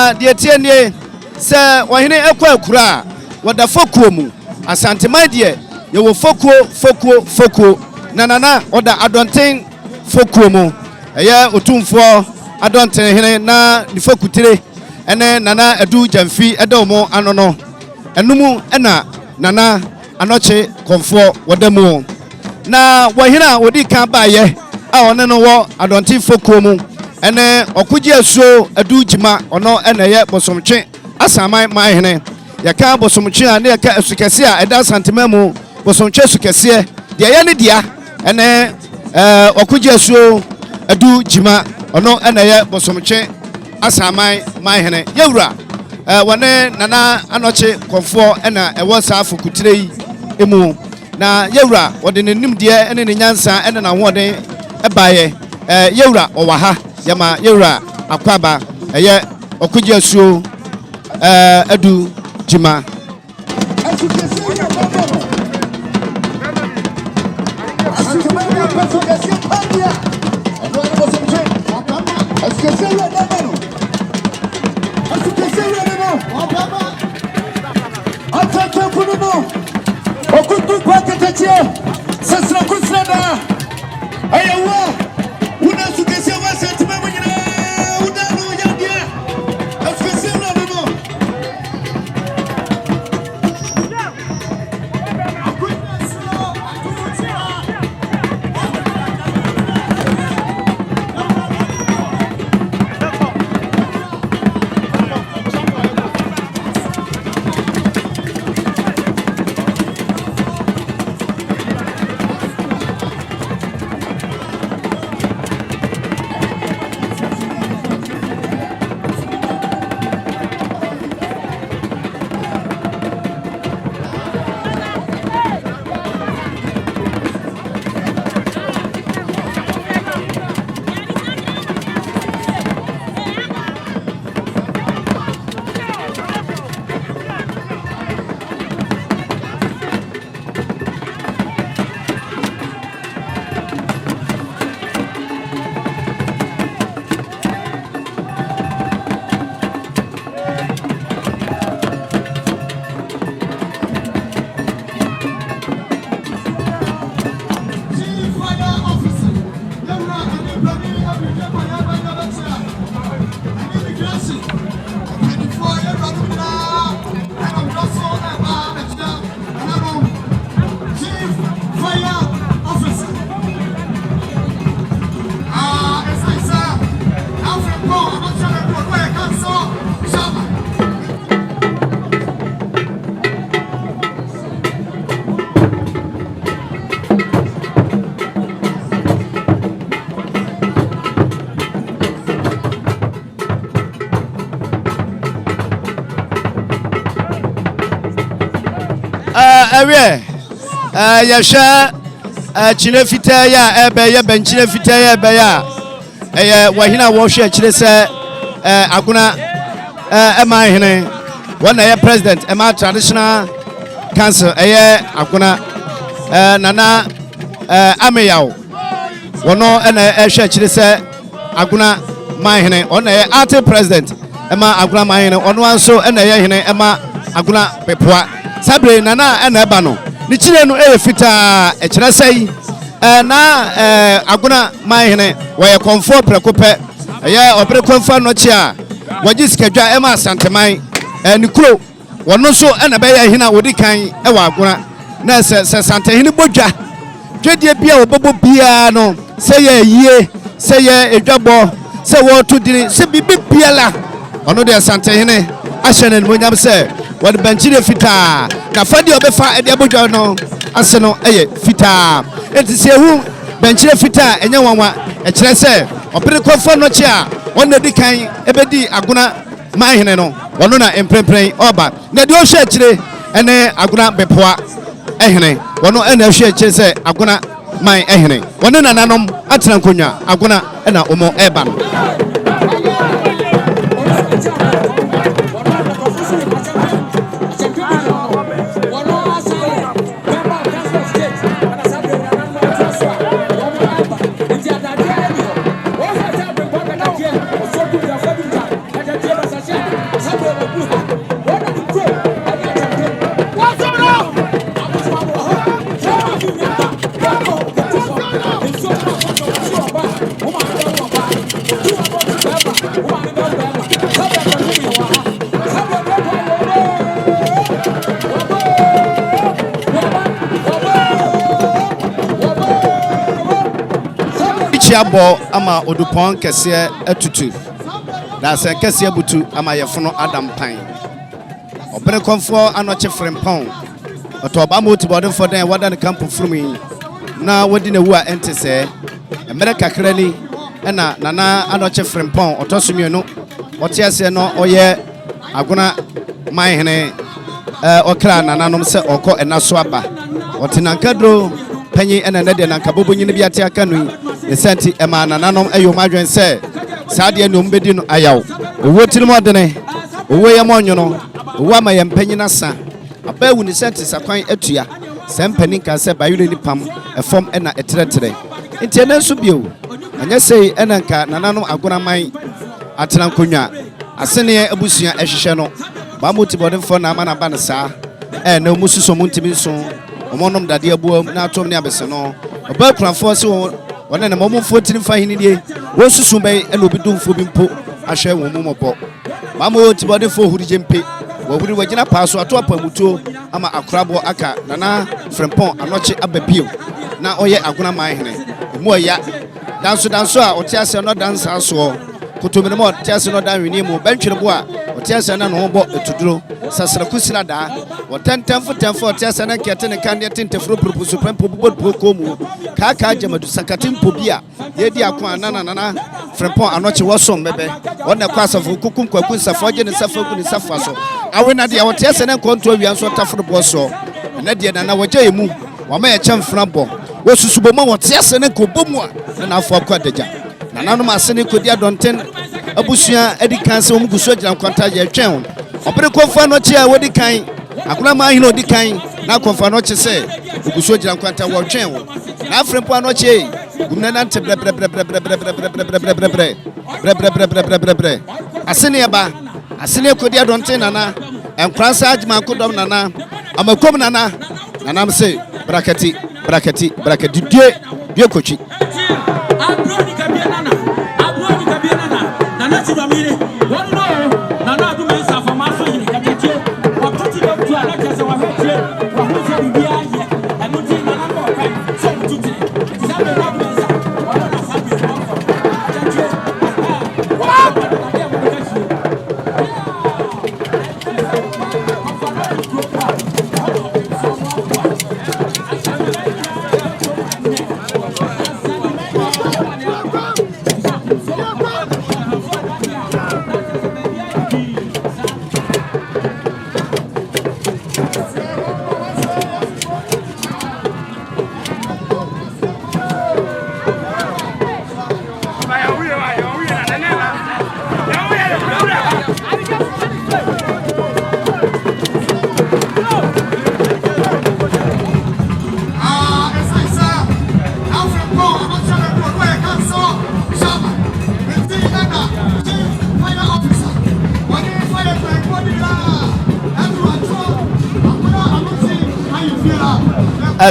na de tie nie se ohene ekwa akura wada fokuo mu asante man de ye wo fokuo na oda adonten fokuo mu eye otumfuo Asantehene na ni fokutire ene nana edu jamfi edomo anono enumu ena nana anoche konfo wadamu na wahina wodi kan baye a one no wo adonti fokuo mu ene okuji asuo edu jima ono ene ye bosomtwe asaman mahene yaka bosomtwe a ne yaka asukese a eda santememu bosomtwe sukese de ye ne dia ene okuji asuo edu jima ono ena ye bosomtwe asaman mahene yewura wane nana anoche konfo ena ewo saafo kutire yi emu na yewura wode ne nimde ene ne nyansa ene na hoden ebaye yewura owaha yama yewura akwaba eye okuji asuo edu jima yasha chine fita ya ebe ya benchine fita ya ebe ya wahina wo hwe chire se aguna ema hene wana ya president ema traditional council aguna nana ameyawo wono ena hwe chire se aguna mahene ona ya art president ema aguna mahene ono anso ena ya hene ema aguna pepoa sabre nana ena eba no ni chire no fita kire sei na aguna mahene wo ye konfo prekope obre konfo no chi a waji sikadwa ema asanteman ni kuro wono so ena be ya hina wodi kan wa aguna na se Asantehene bodwa twedie bia obobo bia no se ye yie se ye edwabo se wo to dini se bibi bia la ono de Asantehene ahye no nyam se wode benchire fita na fadi obefa ede abodwa no ase no fita enti se hu benchire fita enye wanwa kire se obere kofo no chi a wonna di kan ebedi aguna mahene no wono na emprempren oba na de o hwe kire ene aguna bepoa ehene wono ena hwe kire se aguna man ehene wono na nanom atena konwa aguna ena omo eba no chiabo ama odupon kese atutu da sen kese butu ama yefono Adam Pan obere konfo anoche frempon otoba motibode for den wadan camp frumi na wodi na wu a ente se emere kakra ni na nana anoche frempon otosumienu otiase no oye aguna manhene okra nananom se okọ enaso aba otinankadro panyi ena ne de nankabobo nyine bi ate aka no Asante ema nananom ayo madwen se saade no mbedi no ayaw owo tirimo dene owo ye monyono owo ama ye mpanyi na sa abawu ni Asante sakwan atua sempani ka se bayure ni pam efom ena etretre entiene nso bio anya sei ena nka nananom agona man atena konwa asene abusua ehhehye no ba motibode mfo na ama na ba ne saa na omususo muntimi nso omonom dade abuam na atom ne abese no oba kranfo se wona na momfo tiri fa hini die wo susu bai ena obidumfo bi mpo ahwe wo momopo ba motibode fo huri jempe wo huri wagina paaso ato apamutuo ama akrabo aka nana frempon anoche ababio na oye agona man hene mu oya danso a otiase no dansa so kotomire mo otiase no dan weni mu bantwere bo a otiase na no ho bo etuduro sasra kusira da wotentemfo otiase na kete ne kan de tentefro propusu pempo bobod komu kaka jamadu sakatimpo bia yedi akon nana frempon anoche wosom bebe wona kwasafo kukum kwakun safo je ne safo kun safo so awena de otiase na konto awia so tafro bo so na de na wogye emu wama ye chemfra bo wosusubo mo otiase na kobomu a na afo akwa daja nananom asene kodi adonten abusua edikan se omuguso gira nkwanta ye twen obere konfa no chi a wodi kan akuna ma hino odi kan na konfa no chi se oguso gira nkwanta wo twen wo na afrempo no chi gumna na nte bre asene kodi adonten nana enkransa ajima kodom nana amakom nana nanam se brakati die kochi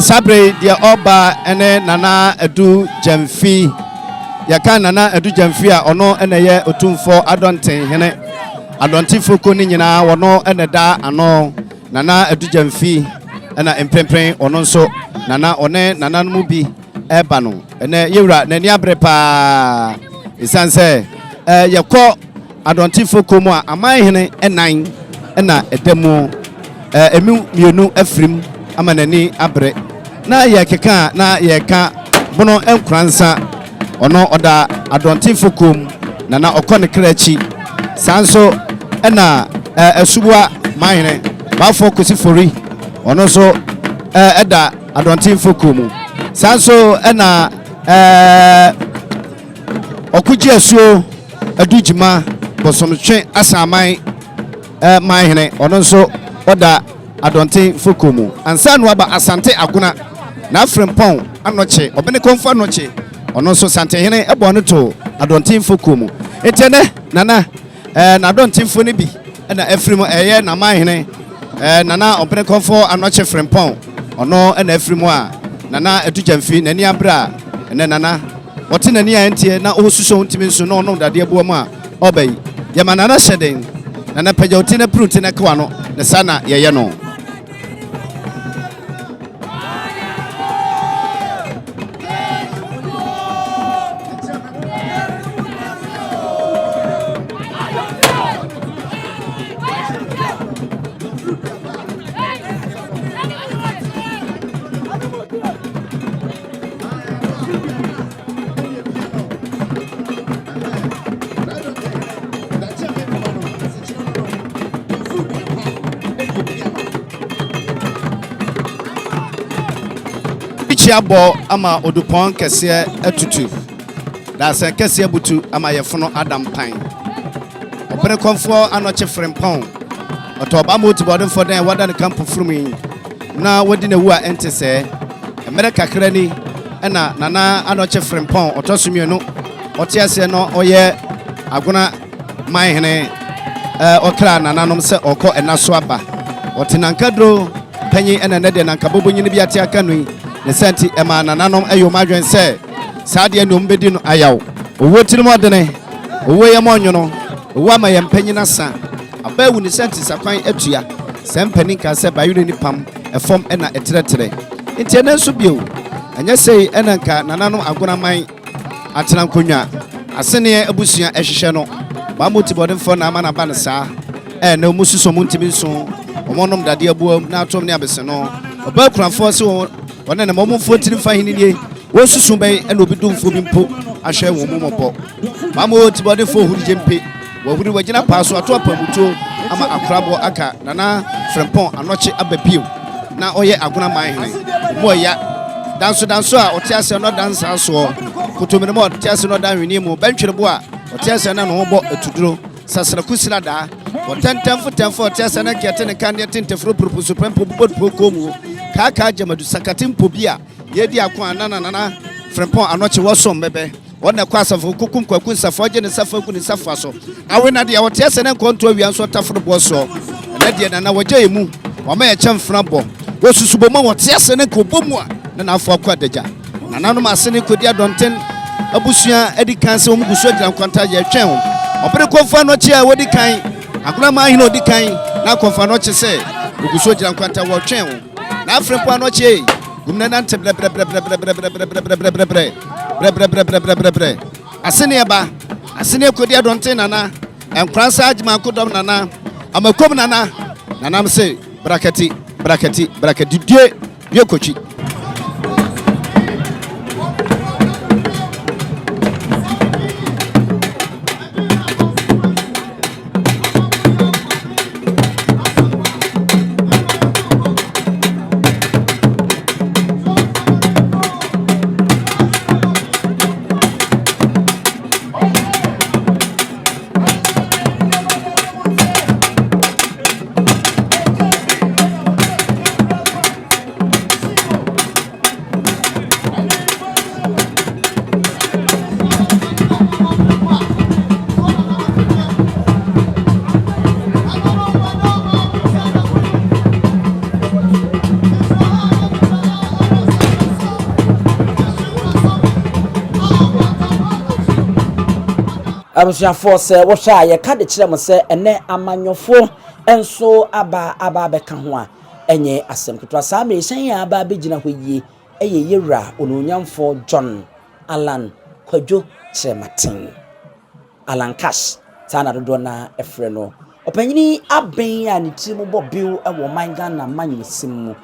Sabre dia oba ene nana edu jamfi yaka nana edu jamfi a ono ene ye otumfo Asantehene adontifo ko ni nyina wono ene da ano nana edu jamfi ena empempren ono nso nana one nana no bi eba no ene yewura nani abre pa isanse yekọ adontifo ko mu a amanhene enan ena edemu emu mienu afrim ama nani abre na ye keka na ye ka bono enkransa ono oda adontifo kom na okone krachi sanso ena asubua mahene ba focus fori ono so eda adontifo kom sanso ena okuji asuo adujima bosomtwe asaman mahene ono so oda adontifo kom ansanu aba asante aguna na frempon anoche obene konfa anoche ono so Asantehene ebo no to adontifo kom etene nana na adontifo ne bi na afrimo eye na mahene nana obene konfo anoche frempon ono na afrimo a nana etujamfi nani abra ene nana wote nani antie na osuso ntimi nso no no dade ebo mu a obey ye manana hyeden nana pagya wote na prunti na kwa no ne sana ye no Chiabo ama odupon kese etutu da se kese butu ama yefono Adam Pine opere konfo anoche frempon otoba moti bodin for den wada ne camp frumi na wodi na wu a ente se emere kakra ni na nana anoche frempon otosumienu otiase no oye aguna manhene okra nananom se okọ enaso aba otinankadro panyi ena ne de nankabobonyi bi ate aka no ne senti ema nananom ayo madwen se saade no mbedi no ayaw owo tirimodene owo yemonyono owo ama yempanyina sa abawu ne senti sakwan atua sempani ka se bayure ni pam efom ena eteretere enti nso bio anya sei ena nka nananom agona man atena nkonwa asene abusua ehhehye no ba moti bodin fo na ama na ba ne saa na omususo muntimi nso omonom dade abuam na atom ne abese no oba kuranfo se wona na momfo tiri fa hinie wo susu bai na obi dumfo bi mpo ahwe wo momopo ba moti bodin fo huri jempe wo huri wagina paaso ato apamuto ama akrabo aka nana frempon anoche abapio na oye agona man hene mo ya danso a otiase no dansa so kutomere mo otiase no dan hweni mu bantwere bo a otiase na no hobo etuduro sasra kusira da otentemfo otiase na kete ne kan tentefro proposal pempo bodpo komu kaka jamadu sakatimpo bia yedi akwa nana frempon anoche wosom bebe wona kwasafo kukum kwakun safo je ne safo kun safo so awe na de otiase na konto awia so tafro bo so na de na wagye emu wama ye chemfra bo wosusubo mo otiase ne ko bomu a na afọ akwa daja nananom asene kodi adonten abusua edikan se omuguso dira kwanta ye twen ho obere konfa no che a wodi kan agona ma hino odi kan na konfa no che se oguso dira kwanta wo twen ho na afrepo no che gumna nante bre asene eba asene kodi adonten nana enkransa agima kodom nana amakom nana nanam se brakati die yokochi Abusiafo se wo hwa ye ka de kire mo se ene amanyofo enso aba beka ho a enye asem ketwa sa me hyen ya aba begina ho yie eye yewra ononyamfo John Alan Kwadwo Chematin Alan Cash tana dodo na efre no opanyini aben ya ne tiri mo bill e wo mangan na manyesim mu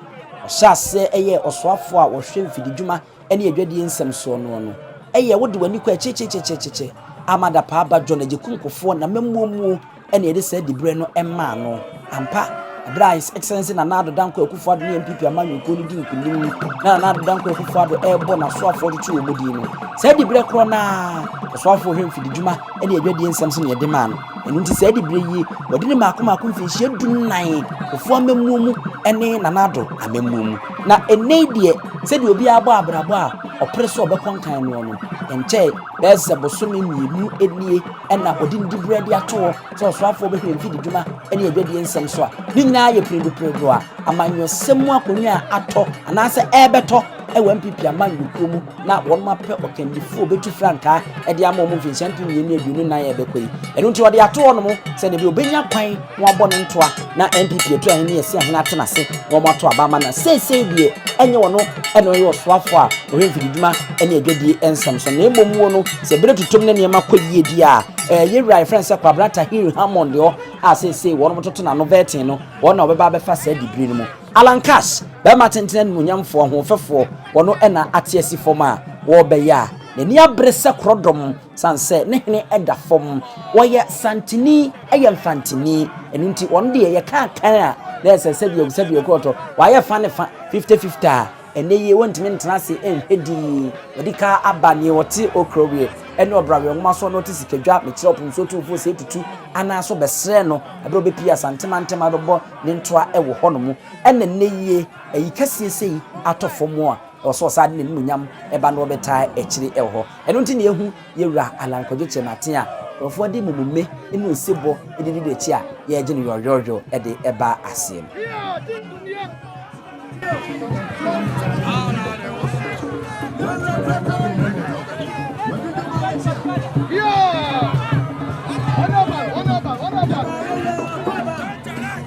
o sha se eye osoafo a wo hwe mfididwuma ene adwade ensem so no eye wo de wani kwa chechechecheche amada pa ba John Ajekunkwofo na memmuomu ene ede se dibre no emma no ampa Bryce Excellency na nado danko Akufo Addo ne MPP amanyu ko ni di nkunim na nado danko Akufo Addo ebo na so afo tutu omodi no se dibre kro na so afo hwemfidi djuma ene adwade ensam so ne de ma no enu nti se dibre yi wodi ne maako mfihie dunnan ofo memmuomu ene na nado amemmuomu na ene die se di obi abo abrabo a opre so obekon no enche bese bosome mienu enie ena odi dibre de ato so afo be hwemfidi djuma ene adwade ensam so a na ye predo a amanyo semu akonwa ato anase ebeto ewe MPP amanyo kromu na won mape okandifo betu franka e de ama omu Ashanti mienu aduonu na ye bekoyi enu nti wode ato no mo se ne bi obenya kwan wo abɔ ne ntoa na MPP etu ahene yesi ahena tenase wo mato abama na sese die enye wono eno ye osoafo a ohemfididuma ene adwadie ensam so na emom wo no se bere tutum ne ne makoyie di a ye right friends Kwabrata Hill Hammond yo a sese wono mototo na no vetin no wona obeba befa sa dibiri no Alan Cash be ma tenten munyamfo ho fefo wono na atiasi fom a wo be ya na ni abrese krodom sanse ne hene eda fom wo ye santini eye mfantini enunti wono de ye kan a na sebi okoto wo ye fa ne fa 50-50 a ene ye wontimi ntenase enhedi odika abane wote okrowe ene obrawe ngmaso no tisikadwa me kire opumso Otumfuo Osei Tutu ana so besre no abro be pia santema bebo ne ntoa ewo honomu ene neye eyi kasie sei atofomo a oso sade ne munyam eba no betai ekire ewo eno nti ne ehu yewura alankwadwo chemate a ofo de mumume ene osebo edidi de chi a ye gye no yoyo ede eba asem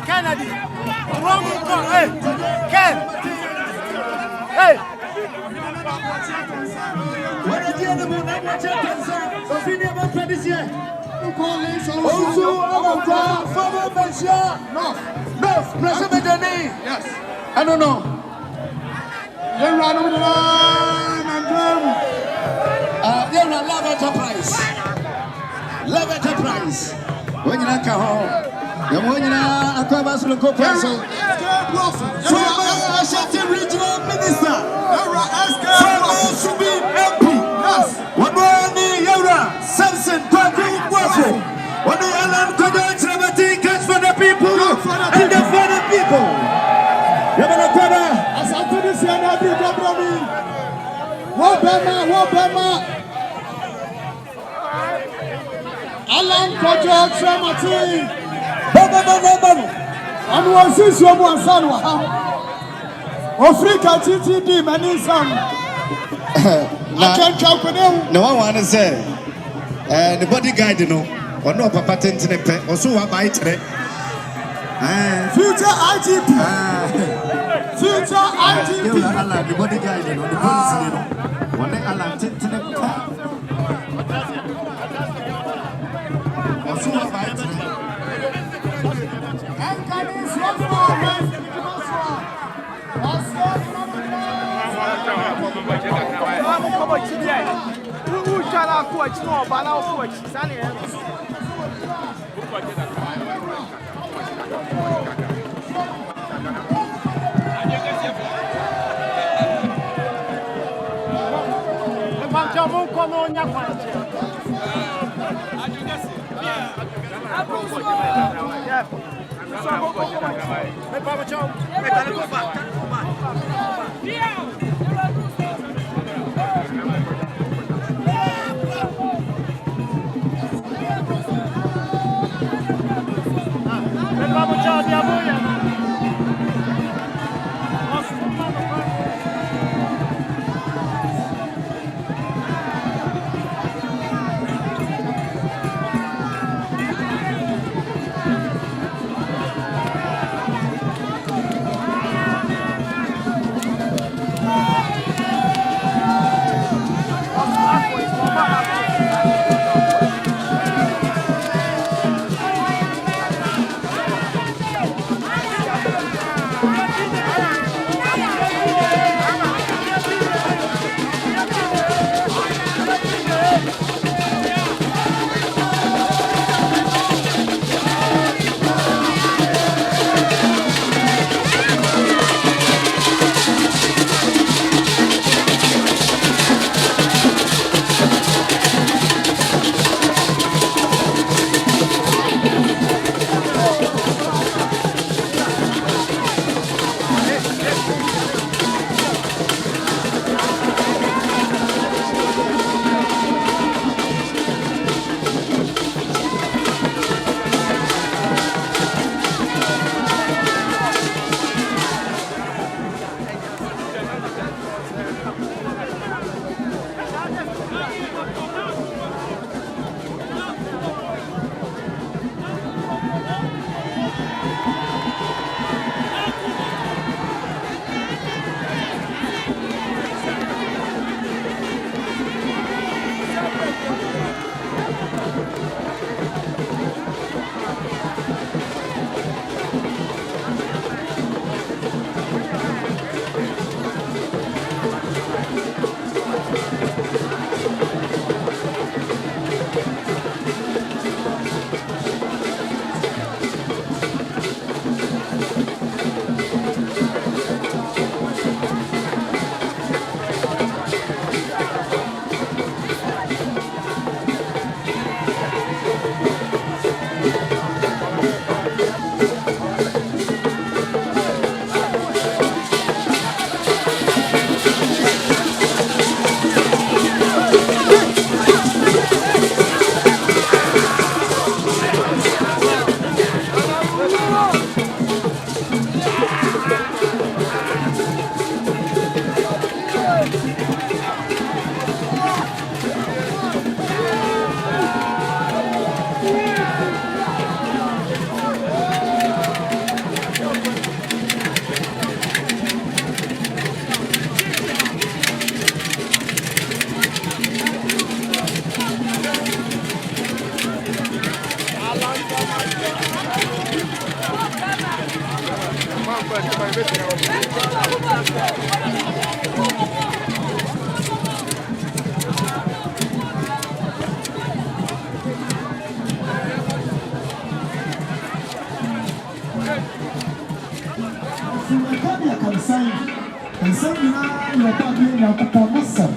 Kennedy, wrong call. Hey, Ken. Hey. What are you doing? I'm watching this. So we never play this year. No, President Johnny. Yes. I don't know. You're running with the line and drum. You're a love enterprise. Love enterprise. When you like a home. The one you are across the corporation. Ashanti regional minister. Should be MP. Yes. One more Yara Samson Patrick Waffle. One day Alan condense everything catch for the people and the for the people. Yabana Asante this year na every government. Wobema. Alan condense everything. And was this your one son? Africa TTD, many son. I can't count with them. No one want to say, the bodyguard, you know, or no patent in a pet, or so I bite it. Future IGP. Future IGP. The bodyguard, you know, the police, you know, when they allow it to the car. Or so I bite it. nyinaa yɛ ɔba bi Nyankopɔn masɛm.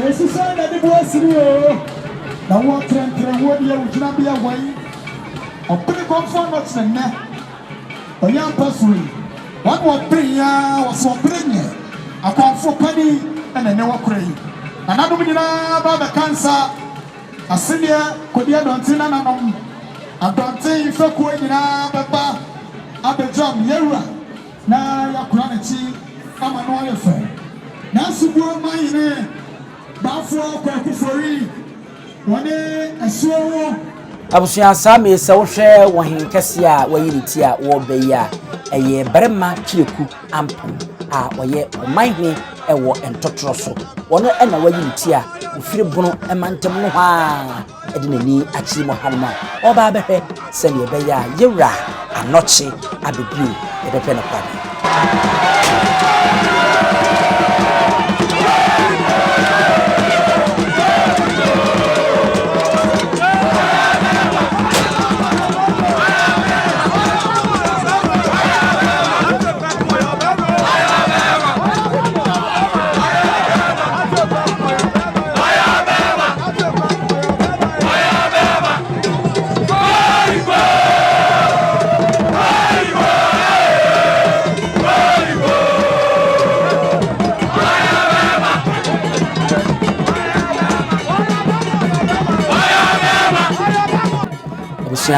Esi sɛ na de bo asiri o. Na wo trɛntrɛn wo deɛ wo gyina bia wɔyi. Ɔpere kɔmfɔ no kyerɛ nnɛ. Ɔyɛ ampa so yi. Wɔn wɔpere ya wɔsɔ ɔpere nyɛ. Akɔmfo pani ɛna ne wɔkora yi. Na nadom nyinaa ba bɛka nsa. Asedeɛ kɔdi adɔnten na nanom. Adɔnten fɛkuo nyinaa bɛba abɛgyam yɛwura. Na yakura ne kyi ama no ayɛ fɛ. Nanso buo ma yine bafoɔ kɔkufori wɔne ɛsuo wo. Abusua Sami sɛ wohwɛ wɔhen kɛse a wɔyi ne ti a wɔbɛyi a ɛyɛ barima Kyireku Ampem a wɔyɛ ɔmanhene ɛwɔ ntɔtoro so. Wɔno ɛna wɔyi ne ti a ofiri bono ɛmantam no ha ɛde n'ani akyiri mu hanom a ɔba bɛhwɛ sɛdeɛ ɛbɛyɛ a yɛwura anɔkye Abibirem yɛbɛpɛ no kwade.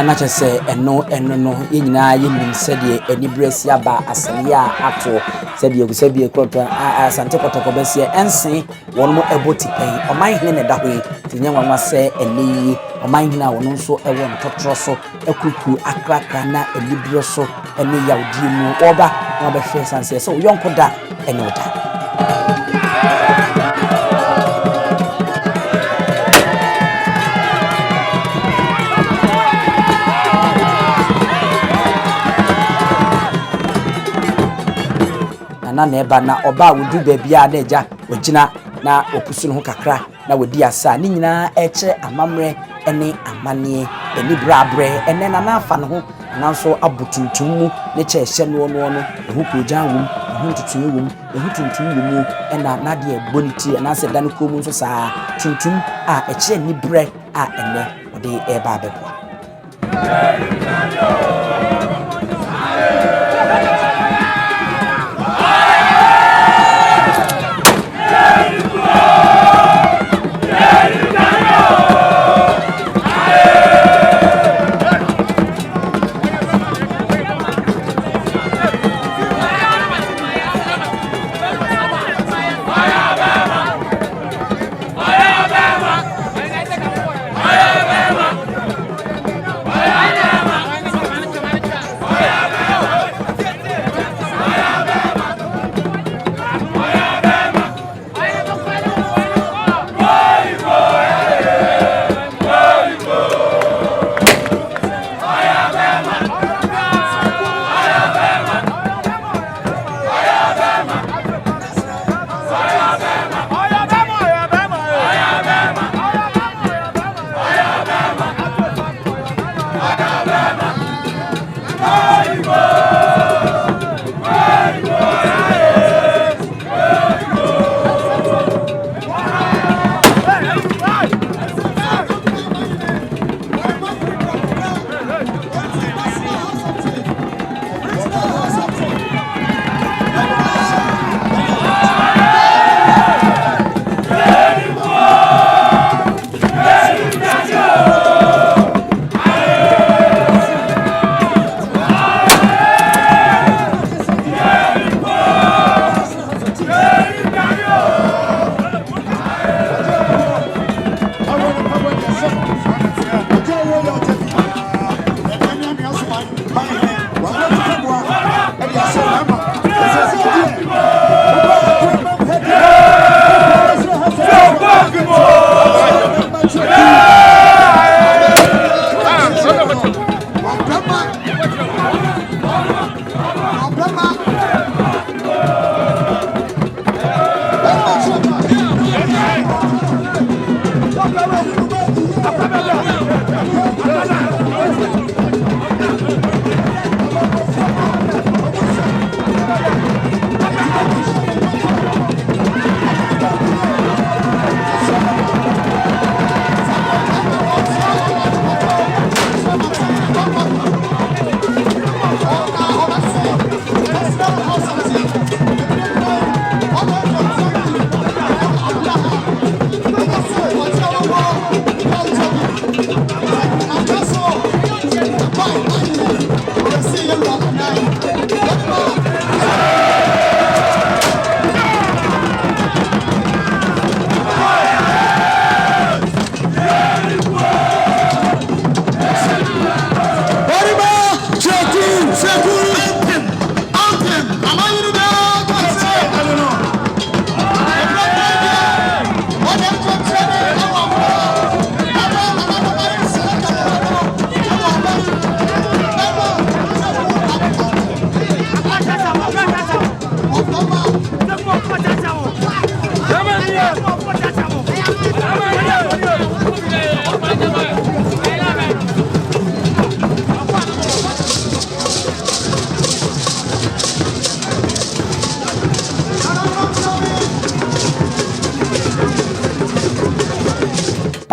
Na kyɛ sɛ ɛno no yɛnyinaa yɛnim sɛdeɛ anibrɛsi aba asɛnniɛ a ato sɛdeɛ kurɔtɔ asante kɔtɔkɔ bɛseɛ ɛnsen wɔn mo ɛbɔ tipɛn ɔmanhene na ɛda hɔ yi nti nyɛ nwanwa sɛ ɛnɛ yi ɔmanhene a wɔn nso ɛwɔ ntɔtoro so ɛkurukuru akrakra na anibrɛ so ɛne yawdie mu ɔba na wɔbɛhwɛ sansɛ sɛ ɔyɔnko da ɛne ɔda. Na eba na oba wudu bebia na eja wagina na opusu no ho kakra na wadi asa ni nyina eche amamre ene amane eni brabre ene na na afa no ho nanso abotuntum mu ne che hye no ehu projan wum ehu tutum wum ehu tuntum wum ena na de eboniti na se dan ko mu nso saa tuntum a eche ni bre a ene ode eba bebo.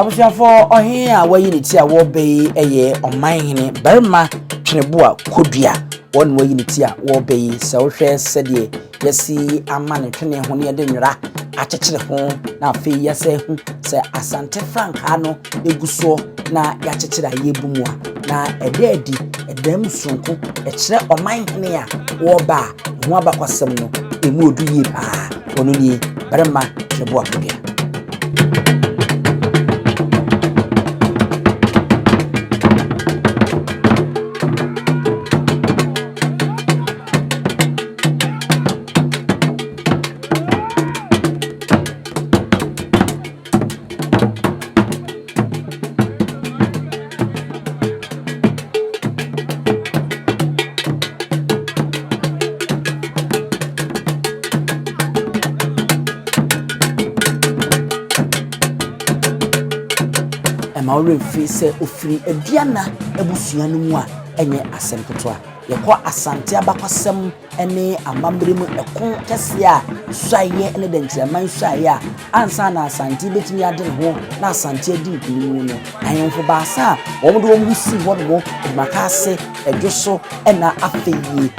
Abusuafo ohin a wayi ne ti a wo be eye Omanhene Barima Twenebua Kodua won wayi ne ti a wo be se wo hwe sede yesi ama ne twene ho ne de nwura akekere ho na afi yese hu se Asante Franka no eguso na yakekere ayebu mu a na edi edam sunku ekere Omanhene a wo ba ho abakwasem no emu odu yi pa onu ni Barima Twenebua Kodua. Maure fi se ofiri aduana ebusua no mu a enye asem keto a yekọ Asante abakwasem ene amambre mu ekon kese a suaye ene de ntiaman suaye a ansa na Asante betimi ade ho na Asante adi nkunu no ayenfo baasa wo mo de wo musi ho no makase edwoso ena afeyi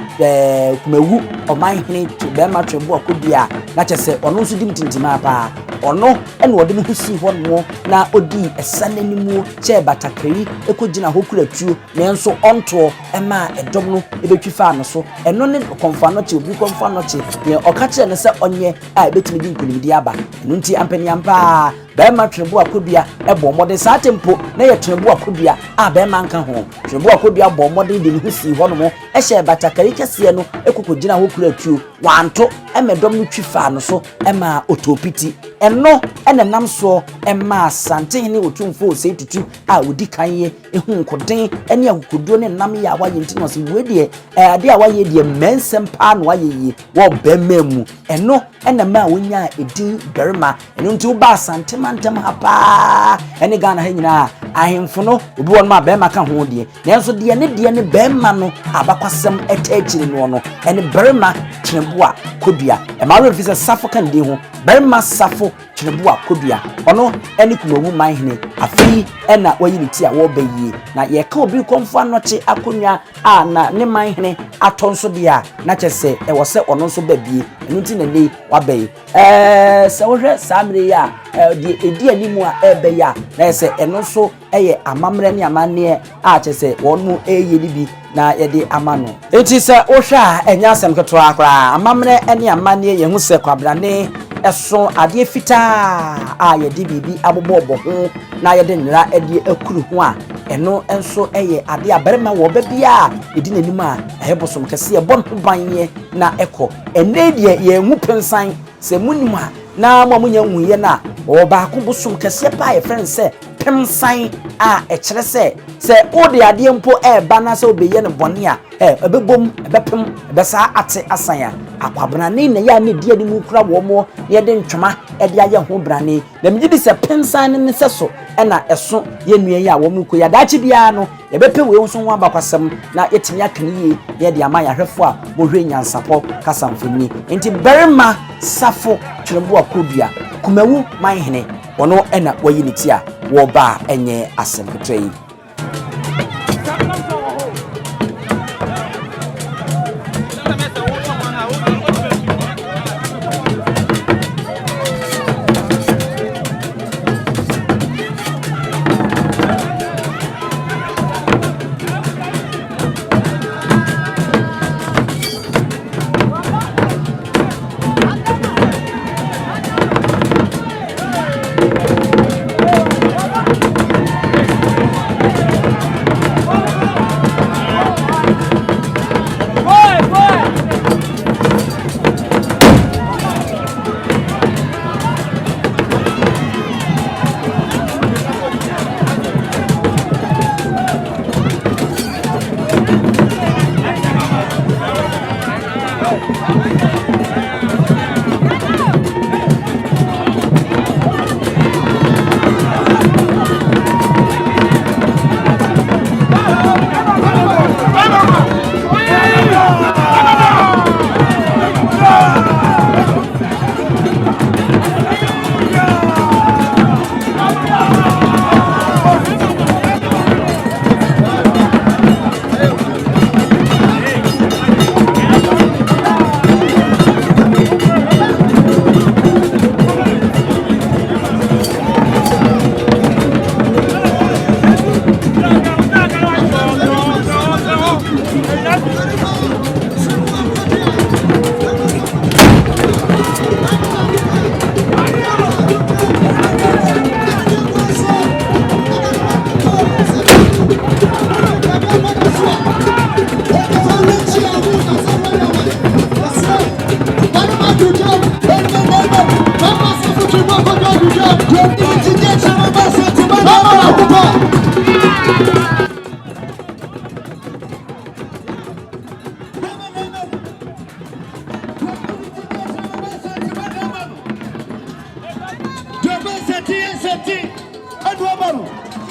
kumawu Omanhene Barima Twenebua Kodua na chese ono nso dim tintima pa ono ene wode no husi ho no na odi esananimu che batakari ekogina hokuratuo nenso onto ema edom no ebetwi fa no so eno ne konfa no che obi konfa no che ye okache ne se onye a ebetimi di nkunimdi aba eno nti ampani ampa Barima Twenebua Kodua ebo mode sa tempo na ye Twenebua Kodua a Barima nka ho Twenebua Kodua bo mode de husi ho no ehye batakari kese no ekokogina hokuratuo wanto emedom no twi fa no so ema otopiti eno ene nam so ema Asantehene Otumfuo Osei Tutu a odi kanye ehu nkoden ene akokoduo ne nam ya waye ntino se wedie ade a waye die mensem pa no waye yi wo bememu eno ene ma wonya edi Barima eno nti wo ba Asante mantem hapa ene Ghana ha nyina ahemfo no obi won ma Barima ka ho die nenso die ne Barima no abakwasem etachiri no ene Barima Twenebua Kodua ma we visa safo kan de ho Barima safo Twenebua Kodua ono ene kumawu Manhene afi ena wayi ne ti a wo bayi na ye ka obi konfa no che akonwa a na ne Manhene atonso de a na chese e wo se ono nso babie enu ti na nei wa bayi se wo hwe samre ya de edi animu a ebe ya na se eno so eye amamre ne amane a chese wonu eye libi na yede amano enti se wo hwe a enya asem keto akra amamre ene amane ye hu se kwabrane eso ade fita a yede bibi abobobo ho na yede nwira ade akuru ho a eno enso eye ade abarema wo babia edi nanim a ehebosom kese ye bon banye na eko ene de ye hu pensan se munim a na mamunya nwuye na wo ba ko bosom kese pa ye friend se pensan a ekere se ode ade mpo ba na se obeye ne bone a ebebom ebepem ebesa ate asanya akwabrane na ya ne die mu kura wo mo ye de ntwema ede aye ho brane na mgidi se pensan ne se so na eso ye nue ya wo mu ko ya dachi bia no ye bepe we nso ho abakwasem na yetimi akaniye ye de ama ya hwefo a bohwe nyansapo kasamfeni enti Barima safo Twenebua Kodua kumawu Manhene wono ena wayi ne ti a wo ba enye asem ketoi.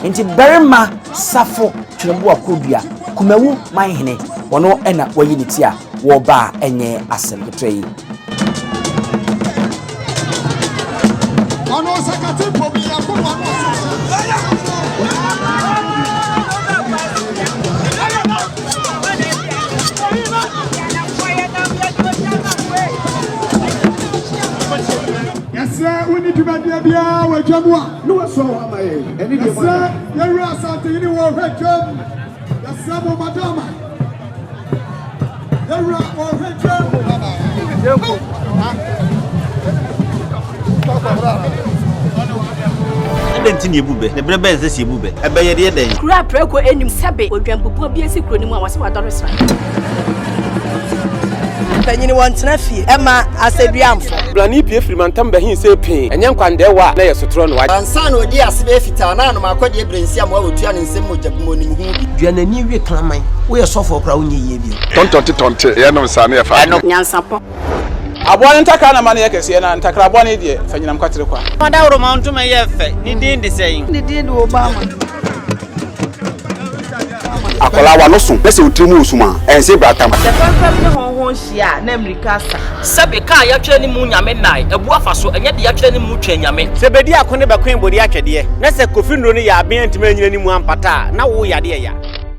Inti Berima Safo Chulumbu Akudua Kumewu Manhene wono ena wayiniti a wo ba enye asem ketwe ono sakati pobi akuma we need to be a we jamwa no so amaye eni de mo yeri Asantehene wo hwetwam yasamo madama yeri wo hwetwam yeko Adenti ni bube ne brebe nse si bube ebe ye de den kura preko enim sebe odwampopo bi esi kuro ni mu a wase wadoresa Panyini wantena fie ema aseduamfo blani pie frimantam behin se pin enye nkwande wa na yesotro no wa ansa na odi asebe fita na no makodi ebrensi am wa otua ne nsem mojabmo nim hu duanani wie klaman wo ye sofo kra wonye yie bi tontonte ye no sa na ye fa NYANSAPO abone ntaka na mane yekese na ntakra abone de fanyinam kwatere kwa Mada woro ma ntuma ye fe ni din de sein ni din de Obama akola wa no so pese otrimu osuma ense bratam the problem ne honhon hia na America sa Sabe ka ya twa ni mu nyame nai ebu afa so enye de ya twa ni mu twa nyame se bedi akone be kwen bodi atwede na se kofi nro ni ya aben ntime nyina ni mu ampata na wo yade ya